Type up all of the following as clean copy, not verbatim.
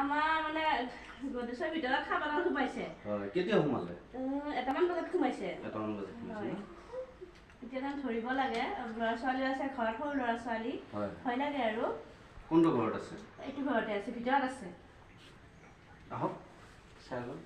আমাৰ মানে গদেছৰ ভিতৰত খাবলৈ সোমাইছে হয় কেতিয়া সোমালে এটামান বজাত সোমাইছে এটামান বজাত সোমাইছে এতিয়া তাত ধৰিব লাগে ল'ৰা ছোৱালী আছে ঘৰত সৰু ল'ৰা ছোৱালী ভয় লাগে আৰু কোনটো ঘৰত আছে এইটো ঘৰতে আছে ভিতৰত আছে আহক চাই লওঁ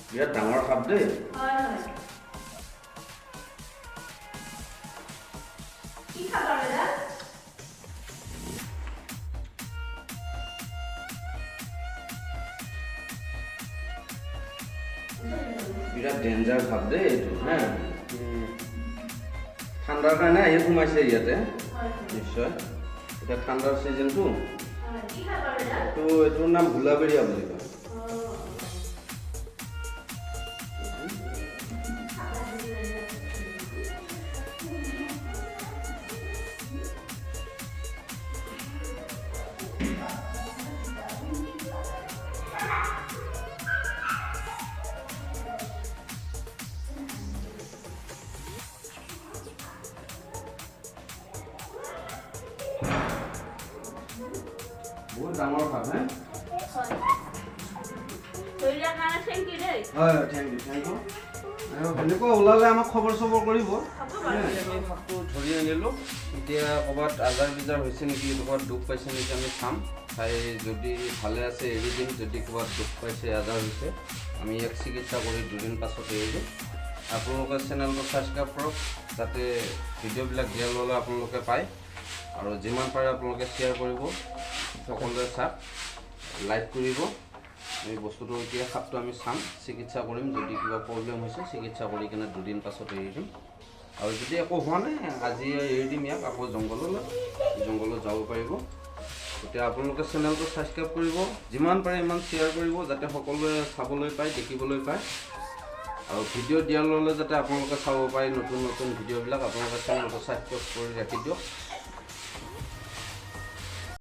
বিৰাট ডাঙৰ সাপ দেই কি খাব দাদা বিৰাট ডেঞ্জাৰ সাপ দেই এইটো হা ঠাণ্ডাৰ কাৰণে আহি সোমাইছে ইয়াতে নিশ্চয় এতিয়া ঠাণ্ডাৰ ছিজনটো এইটোৰ নাম গোলাবেৰিয়া বুলি কয় বহুত ডাঙৰ সাপ হে হয় থেংক ইউ আৰু সেনেকুৱা ওলালে আমাক খবৰ চবৰ কৰিব আমি সাপটো ধৰি আনিলোঁ এতিয়া ক'ৰবাত আজাৰ বিজাৰ হৈছে নেকি ক'ৰবাত দুখ পাইছে নেকি আমি চাম চাই যদি ভালে আছে এৰি দিম যদি ক'ৰবাত দুখ পাইছে আজাৰ হৈছে আমি ইয়াক চিকিৎসা কৰি দুদিন পাছত এৰি দিম আপোনালোকে চেনেলটো ছাবস্ক্ৰাইব কৰক যাতে ভিডিঅ'বিলাক দিয়াৰ লগে আপোনালোকে পায় আৰু যিমান পাৰে আপোনালোকে শ্বেয়াৰ কৰিব সকলোৱে চাওক লাইক কৰিব এই বস্তুটো এতিয়া সাপটো আমি চাম চিকিৎসা কৰিম যদি কিবা প্ৰব্লেম হৈছে চিকিৎসা কৰি কিনে দুদিন পাছত এৰি দিম আৰু যদি একো হোৱা নাই আজি এৰি দিম ইয়াক আকৌ জংঘলত যাব পাৰিব এতিয়া আপোনালোকে চেনেলটো ছাবস্ক্ৰাইব কৰিব যিমান পাৰে ইমান শ্বেয়াৰ কৰিব যাতে সকলোৱে চাবলৈ পায় দেখিবলৈ পায় আৰু ভিডিঅ' দিয়াৰ লগে যাতে আপোনালোকে চাব পাৰে নতুন নতুন ভিডিঅ'বিলাক আপোনালোকে চেনেলটো ছাবস্ক্ৰাইব কৰি ৰাখি দিয়ক